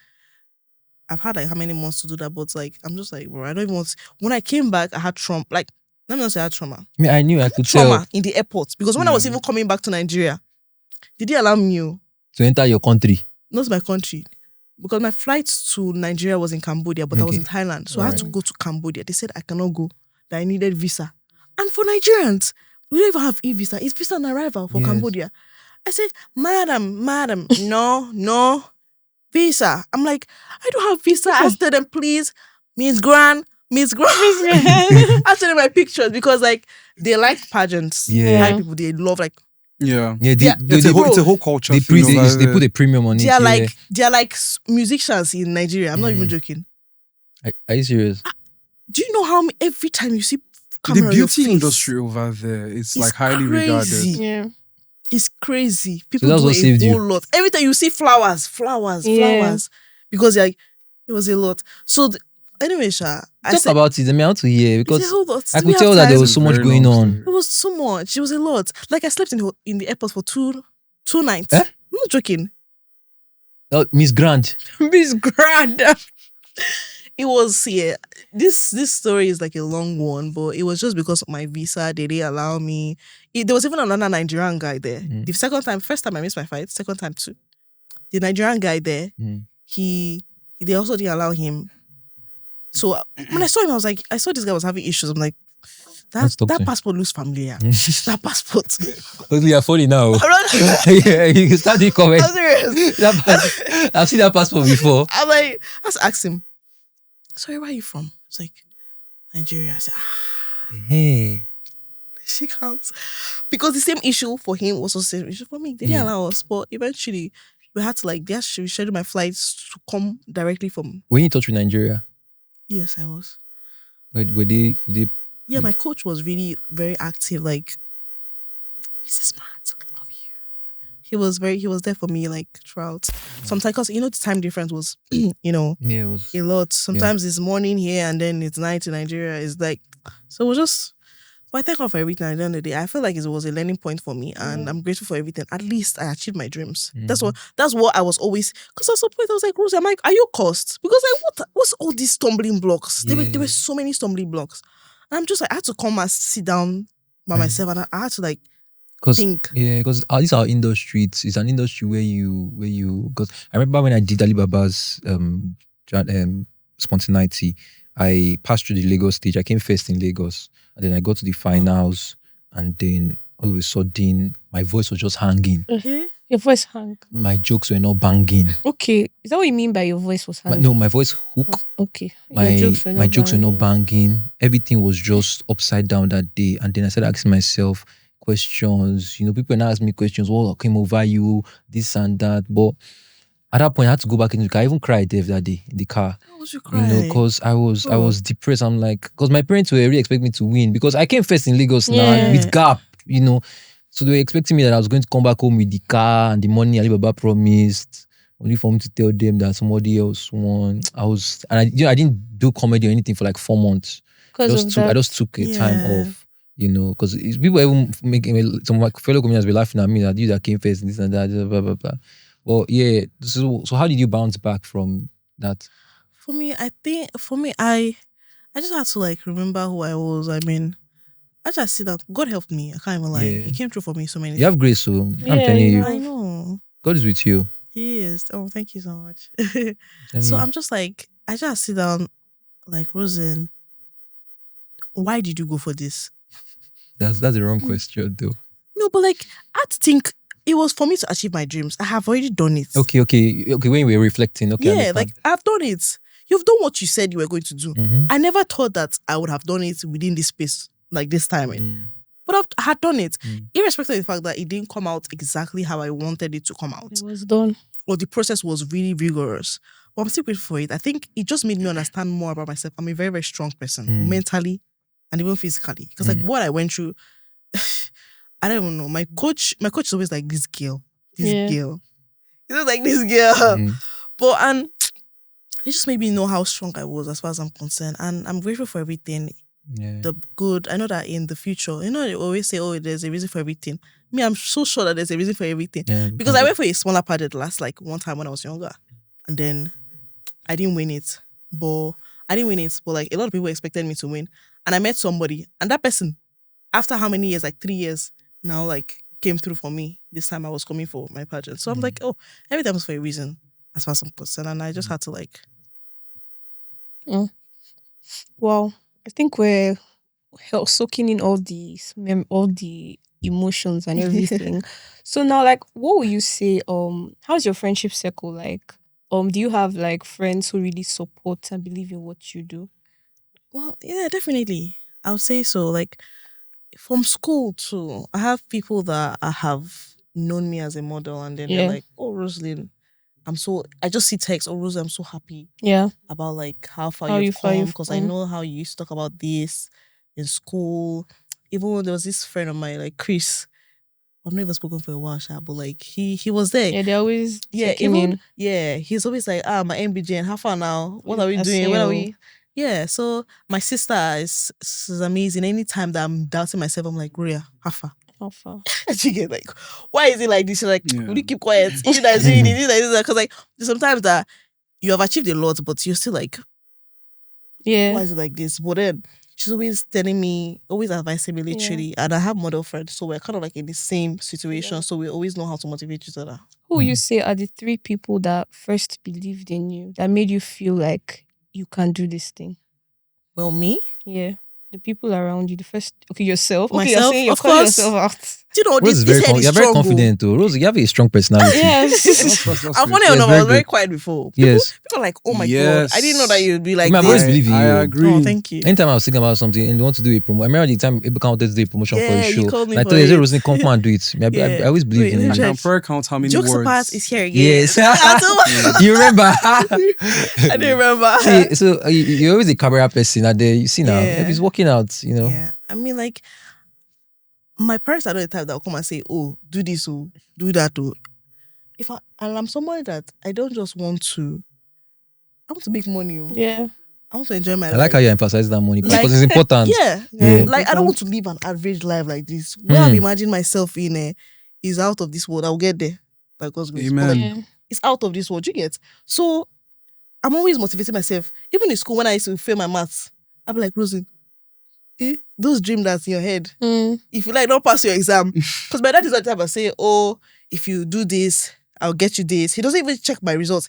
I've had like how many months to do that, but like I'm just like, bro, I don't even want to. When I came back, I had trauma. Like, let me not say I had trauma.
I mean, I knew I could
trauma
tell.
in the airport. Because when I was even coming back to Nigeria, did they allow me
to enter your country?
Not my country. Because my flight to Nigeria was in Cambodia, but I was in Thailand. So I had to go to Cambodia. They said I cannot go, that I needed visa. And for Nigerians, we don't even have e-visa. It's visa on arrival for Cambodia. I said, madam, no. Visa. I'm like, I don't have visa. I asked them, please, Miss Gran. I showed them my pictures because like they like pageants.
Yeah.
Thai people, they love like.
Yeah.
It's
a whole culture.
They put a premium on it.
They are like musicians in Nigeria. I'm not even joking.
Are you serious?
Do you know how every time you see camera
the beauty
on your face,
industry over there is like highly regarded.
Yeah. It's crazy. People
so
do a whole
you.
lot. Every time you see flowers. Because like it was a lot. So anyway, Sha,
talk about it. I mean, I want to hear because I could tell that there was so much
Very
going
long
on.
story.
It was so much. It was a lot. Like I slept in the airport for two nights.
Eh?
I'm not joking.
Oh, Miss Grant.
Miss Grand. It was, yeah. This story is like a long one, but it was just because of my visa. They didn't allow me. There was even another Nigerian guy there. The first time I missed my flight. Second time too. The Nigerian guy there, they also didn't allow him. So when I saw him, I saw this guy was having issues. I'm like, that passport looks familiar. That passport.
You're funny now. Yeah, you can start doing comments. I'm serious. I've seen that passport before.
I asked him, sorry, where are you from? It's like, Nigeria. I said,
Hey.
She comes. Because the same issue for him was also the same issue for me. They didn't allow us, but eventually we had to they schedule my flights to come directly from.
Were you in touch with Nigeria?
Yes, I was.
Were they
yeah, my coach was really very active. Like, Mrs. Matt, I love you. He was there for me throughout. Sometimes, because the time difference was, it was a lot. Sometimes it's morning here and then it's night in Nigeria. It's so it was just. But I thank God for everything at the end of the day. I feel like it was a learning point for me, and I'm grateful for everything. At least I achieved my dreams. That's what I was always. Because at some point I was like, Rosie, I'm like, are you cursed? Because what's all these stumbling blocks? There were so many stumbling blocks. And I'm just I had to come and sit down by myself, and I had to think.
Yeah, because these are industry. It's an industry where you. Because I remember when I did Alibaba's spontaneity, I passed through the Lagos stage. I came first in Lagos, and then I got to the finals, and then all of a sudden my voice was just hanging.
Your voice hung.
My jokes were not banging.
Okay, is that what you mean by your voice was hanging?
No, my voice hook.
Okay,
my jokes were not banging. Everything was just upside down that day, and then I started asking myself questions. People now ask me questions. What came over you? This and that, but. At that point, I had to go back into the car. I even cried that day in the car.
Why was you crying?
Because I was depressed. I'm like, because my parents were really expecting me to win because I came first in Lagos now with gap, So they were expecting me that I was going to come back home with the car and the money Alibaba promised, only for me to tell them that somebody else won. I didn't do comedy or anything for 4 months. I just took a time off, because people even some of my fellow comedians were laughing at me that you that came first and this and that, blah, blah, blah. Well, yeah. So how did you bounce back from that?
For me, I just had to remember who I was. I mean, I just see that God helped me. I can't even lie. He came through for me so many times.
You have grace, so I'm telling you.
I know.
God is with you.
He is. Oh, thank you so much. So I'm just I just sit down Roseline, why did you go for this?
That's the wrong question though.
No, but I had to think. It was for me to achieve my dreams. I have already done it.
Okay. When we were reflecting, okay.
Yeah, I've done it. You've done what you said you were going to do.
Mm-hmm.
I never thought that I would have done it within this space, this time. But I had done it, irrespective of the fact that it didn't come out exactly how I wanted it to come out.
It was done.
Or the process was really rigorous. But I'm still grateful for it. I think it just made me understand more about myself. I'm a very, very strong person, mentally and even physically. Because what I went through. I don't even know. My coach is always like, this girl. He's always like, this girl. But, and it just made me know how strong I was as far as I'm concerned. And I'm grateful for everything.
Yeah.
The good. I know that in the future, they always say, oh, there's a reason for everything. Me, I'm so sure that there's a reason for everything. Yeah, because I went for a smaller pageant last, one time when I was younger. And then I didn't win it. But a lot of people expected me to win. And I met somebody. And that person, after how many years? 3 years. Now, came through for me. This time I was coming for my pageant. So I'm oh, everything was for a reason, as far as I'm concerned. And I just had to
Well, I think we're soaking in all the emotions and everything. So now, what would you say? How's your friendship circle like? Do you have friends who really support and believe in what you do?
Well, yeah, definitely. I would say so. From school too, I have people that have known me as a model, and then they're like, "Oh, Roseline, I just see text. Oh, Roseline, I'm so happy. About how far you've come, because I know how you used to talk about this in school. Even there was this friend of mine, Chris. I've not even spoken for a while, but he was there.
Yeah, they always in.
Yeah, he's always like, my MBJ, how far now? What are we doing? Where are we? Yeah, so my sister is amazing. Anytime that I'm doubting myself, I'm like, Ria, how far? And she get why is it like this? She's like, will you keep quiet? You that doing it, because sometimes that you have achieved a lot, but you're still
Yeah.
Why is it like this? But then she's always telling me, always advising me literally. And I have model friends, so we're kind of like in the same situation. So we always know how to motivate each other.
Who you say are the 3 people that first believed in you, that made you feel like you can do this thing?
Well, me?
Yeah. The people around you, the first, yourself. Okay,
Myself,
you're saying you're
of
calling
course.
yourself out.
Do you know
Rose is
this
very
head is
you're very
strong,
confident too. Rose, you have a strong personality.
Yes.
I'm funny
Yes,
enough, I
very
was very
good.
quiet before.
Yes.
People are like, oh my
Yes.
God, I didn't know that you'd be like
My
this.
voice believe in you.
I agree.
Oh, thank you.
Anytime I was thinking about something and they want to do a promo, I remember the time Abraham wanted to do a promotion for a
Yeah,
show.
you called me
And I
for
told you,
it.
Roseline, come and do it. I always believe in
Wait,
you.
I
let me
can probably count how many
Jokes
words.
apart is here again.
Yes.
I
You remember?
don't remember.
See, so you're always a camera person out there. You see now,
Yeah.
if he's working out, you know.
Yeah, I mean, like, my parents are not the type that will come and say, oh, do this, oh, do that, oh. And I'm somebody that I don't just want to, I want to make money, oh.
Yeah.
I want to enjoy my
I
life.
like how you emphasize that money
Like,
because it's important.
Yeah. Like, I don't want to live an average life like this. Where I've imagined myself in is out of this world. I'll get there by God's grace. But,
Amen.
like, it's out of this world. You get? So I'm always motivating myself. Even in school, when I used to fail my maths, I'll be like, Rosie, those dreams that's in your head, if you like, don't pass your exam. Because my dad is not the type of say, oh, if you do this, I'll get you this. He doesn't even check my results.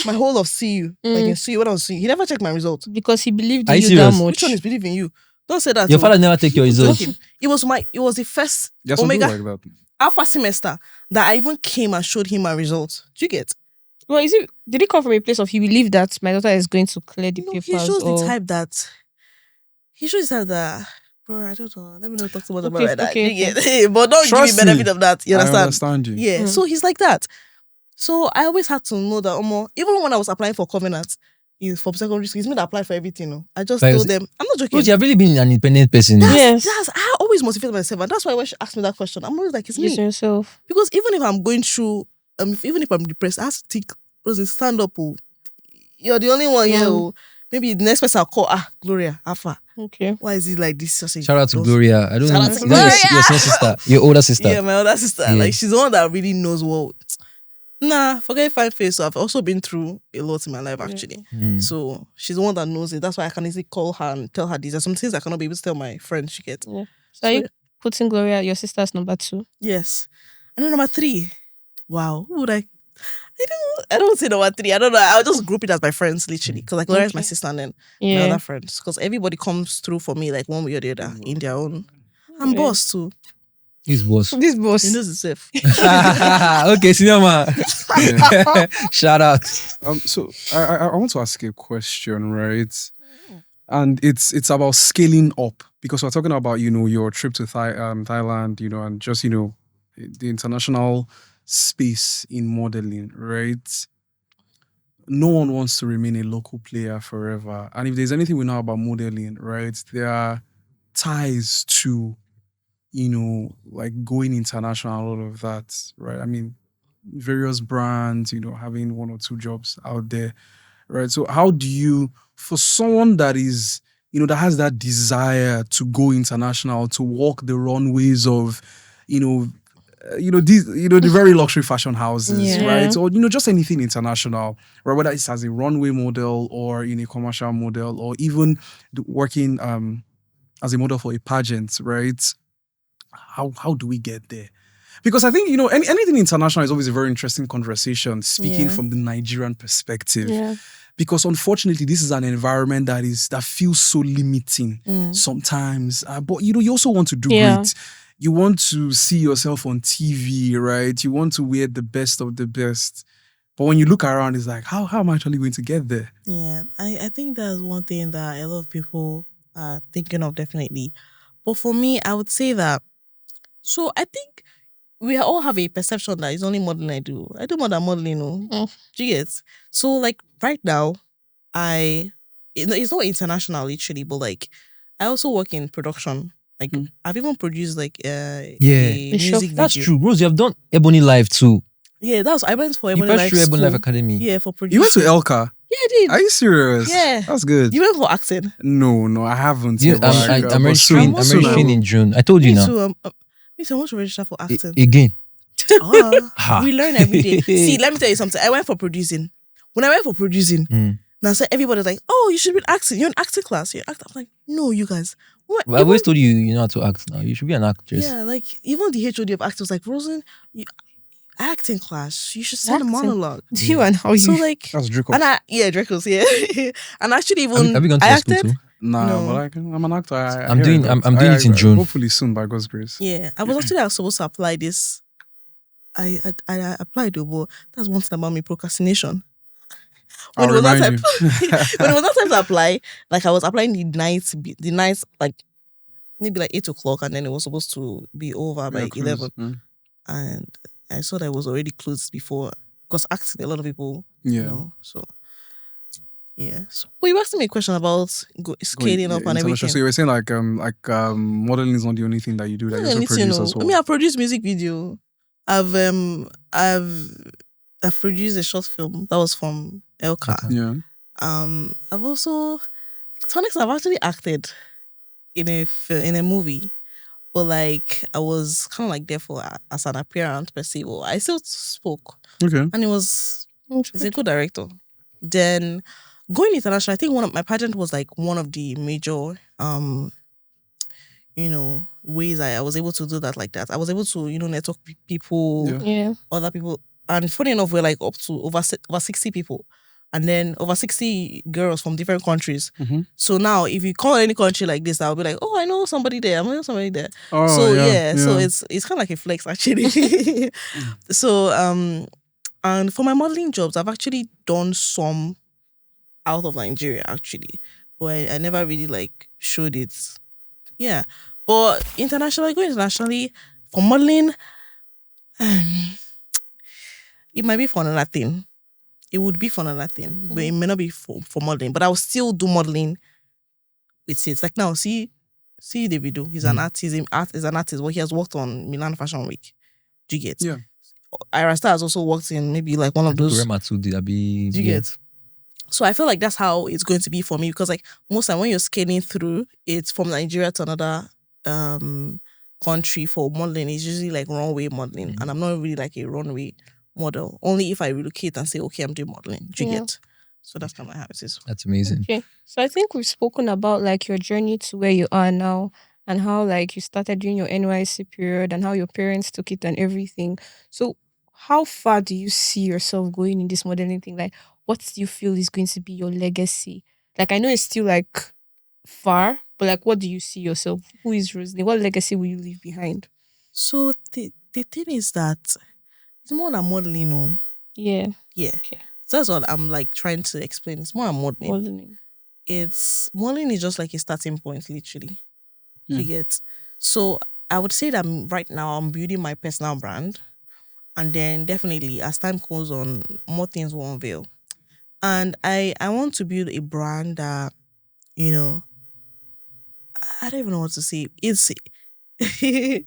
My whole of CU, like in CU, when I was CU, he never checked my results.
Because he believed
Are
in
you
you that
serious?
much.
Which one is believing you? Don't say that.
Your
oh.
father never take your results.
It was the first
There's something
Omega
like that.
Alpha semester that I even came and showed him my results. Do you get?
Well, did it come from a place of he believed that my daughter is going to clear the
No,
papers?
he shows
or...
the type that bro, I don't know. Let me not talk too much about
Okay,
that.
okay,
You get? But don't
Trust
give me benefit
me.
of that. You
I
understand?
understand you.
Yeah. So he's like that. So I always had to know that even when I was applying for Covenant for secondary school, it's me that applied for everything. No? I just
Like,
told them, I'm not joking.
Rose, you have really been an independent person.
Yes.
I always motivate myself, and that's why when she asked me that question, I'm always like, it's
Use
me.
yourself.
Because even if I'm going through, even if I'm depressed, I have to think, Rosie, stand up. Oh. You're the only one here. Oh. Maybe the next person I'll call, Gloria, Alpha.
Okay.
Why is it like this?
Shout out to Gloria. I don't
Shout
know.
out
Is
to
that your small sister? Your older sister?
Yeah, my older sister.
Yeah.
Like, she's the one that really knows what. Nah, forget fine face. So I've also been through a lot in my life, actually. So she's the one that knows it. That's why I can easily call her and tell her these. There's some things I cannot be able to tell my friend. She gets.
Yeah. So are you putting Gloria, your sister, as number 2?
Yes. And then number 3. Wow. Who would I don't say number 3. I don't know. I'll just group it as my friends, literally. Because like Gloria is my sister and then my other friends. Because everybody comes through for me like one way or the other in their own. I'm boss too.
His boss.
This boss.
He knows himself.
Okay, cinema. Shout out.
So I want to ask a question, right? And it's about scaling up, because we're talking about, your trip to Thailand, and just, the international space in modeling, right? No one wants to remain a local player forever. And if there's anything we know about modeling, right, there are ties to, like going international, all of that, right? I mean, various brands, having 1 or 2 jobs out there, right? So how do you, for someone that is, that has that desire to go international, to walk the runways of, the very luxury fashion houses, right? Or, just anything international, right? Whether it's as a runway model or in a commercial model, or even working as a model for a pageant, right? How do we get there? Because I think, anything international is always a very interesting conversation, speaking from the Nigerian perspective.
Yeah.
Because unfortunately, this is an environment that feels so limiting sometimes. But, you also want to do great. You want to see yourself on TV, right? You want to wear the best of the best. But when you look around, it's like, how am I actually going to get there?
Yeah, I think that's one thing that a lot of people are thinking of, definitely. But for me, I would say that, so I think we all have a perception that it's only modeling I do. I do more than modeling, no? Do you get? So like right now, it's not international literally, but like I also work in production. Like I've even produced like a music video.
That's true. Rose, you have done Ebony Live too.
Yeah, I went for
You
Ebony
passed
Live
through Ebony
school.
Live Academy.
Yeah, for producing.
You went to Elka?
Yeah, I did.
Are you serious?
Yeah.
That's good.
You went for acting?
No, I haven't.
Yeah,
yet,
I'm
but soon.
registering in June. I told you
Me
now.
too. I want to register for acting.
Again.
We learn every day. See, let me tell you something. I went for producing. When I went for producing, Now, so everybody's like, oh, you should be acting. You're in acting class. You're acting. I'm like, no, you guys. What?
I've always told you know how to act now. You should be an actress.
Yeah, like even the HOD of actors was like, Roseline, acting class. You should send a monologue.
Do you and how you?
So like,
That's Draco.
and Draco's, yeah. And actually, even
Have you gone to school
acted.
too?
Nah,
No.
but I'm an actor.
I'm doing it in June.
Hopefully soon, by God's grace.
Yeah, I was actually supposed to apply this. I applied, but that's one thing about me, procrastination. When it was that time to apply, like I was applying the night, like maybe like 8:00, and then it was supposed to be over by 11. And I saw that it was already closed before, because acting, a lot of people, you know, so. Yeah. So, well, you asked me a question about scaling up and everything.
So you were saying like modeling is not the only thing that you do, that you also produce as well.
I mean, I produce music video. I've produced a short film that was from Elka.
Yeah.
I've also, I've actually acted in a movie, but like I was kind of like there for as an appearance per se. Well, I still spoke.
Okay.
And it's a good director. Then going international, I think my pageant was like one of the major ways I was able to do that like that. I was able to, network people, other people. And funny enough, we're like up to over 60 people. And then over 60 girls from different countries.
Mm-hmm.
So now, if you call any country like this, I'll be like, oh, I know somebody there. I know somebody there.
Oh,
so
yeah.
So it's kind of like a flex, actually. So, and for my modeling jobs, I've actually done some out of Nigeria, actually. But I never really like showed it. Yeah. But going internationally, for modeling, it might be for another thing. It would be for another thing, but it may not be for modeling. But I will still do modeling with it. Like now, see Davido. He's an artist. He's an artist. But he has worked on Milan Fashion Week. Do you get?
Yeah.
Ira Star has also worked in maybe like one of those. Do you get? So I feel like that's how it's going to be for me, because like most time when you're scaling through, it's from Nigeria to another country for modeling. It's usually like runway modeling, and I'm not really like a runway model. Only if I relocate and say, okay, I'm doing modeling. Do you get? So that's kind of how it is.
That's amazing.
Okay. So I think we've spoken about like your journey to where you are now, and how like you started doing your NYSC period, and how your parents took it and everything. So how far do you see yourself going in this modeling thing? Like, what do you feel is going to be your legacy? Like, I know it's still like far, but like, what do you see yourself? Who is Roseline? What legacy will you leave behind?
So the thing is that it's more than modeling, no?
Yeah.
Yeah.
Okay.
So that's what I'm like trying to explain. It's more than modeling. Modeling is just like a starting point, literally. You get? So I would say that right now I'm building my personal brand. And then definitely as time goes on, more things will unveil. And I want to build a brand that, I don't even know what to say. It's going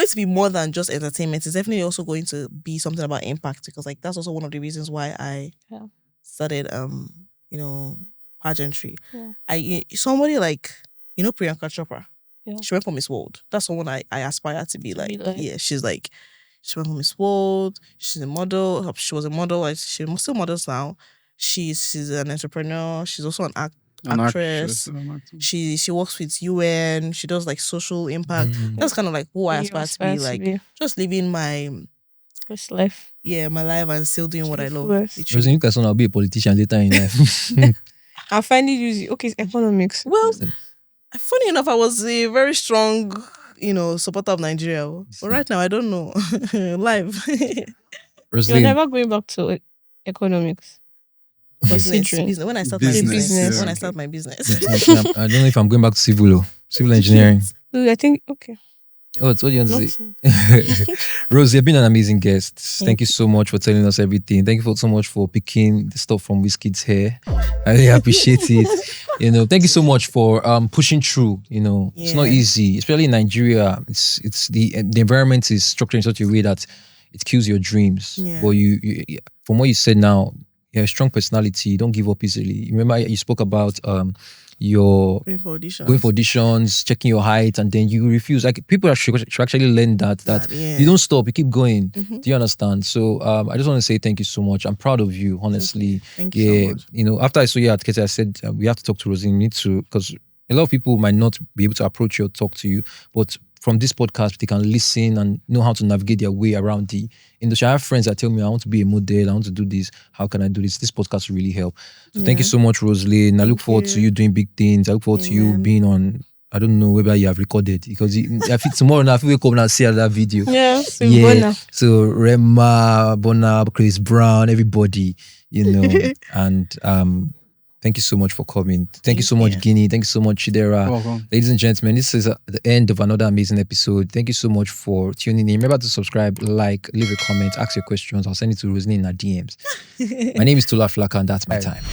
to be more than just entertainment. It's definitely also going to be something about impact, because like that's also one of the reasons why I started pageantry. Yeah. Somebody like Priyanka Chopra. Yeah. She went for Miss World. That's someone I aspire to be like. Yeah, she went for Miss World. She's a model. She was a model. She still models now. She's an entrepreneur. She's also an actress. She works with UN. She does like social impact. That's kind of like who I aspire to be, like just living my
best life.
Yeah, my life, and still doing what I love.
You guys want to be a politician later in life.
I'll finally use it. Okay, it's economics.
Well, funny enough, I was a very strong, supporter of Nigeria. But right now, I don't know. Live.
You're never going back to economics.
Business. When I start my business. When I start my business.
I don't know if I'm going back to civil engineering.
I think, okay.
What do you want to say? Rose, you've been an amazing guest. Thank you so much for telling us everything. Thank you so much for picking the stuff from Wizkid's hair. I really appreciate it. Thank you so much for pushing through. It's not easy, especially in Nigeria. It's the environment is structured in such a way that it kills your dreams. Yeah. But you from what you said now, you have a strong personality. You don't give up easily. Remember, you spoke about you're
Going for auditions.
going for auditions, checking your height, and then you refuse. Like people should actually learn that
yeah.
you don't stop, you keep going. Do you understand? So I just want to say thank you so much. I'm proud of you, honestly.
Thank you so much.
You know, after I saw you at Kese, I said we have to talk to Roseline. We need to, because a lot of people might not be able to approach you or talk to you, but from this podcast, they can listen and know how to navigate their way around the industry. I have friends that tell me, I want to be a model, I want to do this. How can I do this? This podcast will really help. So thank you so much, Roseline. I look forward to you doing big things. I look forward to you being on, I don't know whether you have recorded, because I think tomorrow now, if we come and see another video.
Yeah.
So Rema, Bona, Chris Brown, everybody, you know, and thank you so much for coming. Thank you so much, Gini. Thank you so much, Chidera.
Welcome.
Ladies and gentlemen, this is the end of another amazing episode. Thank you so much for tuning in. Remember to subscribe, like, leave a comment, ask your questions. I'll send it to Roseline in her DMs. My name is Tolu Afilaka, and that's my time.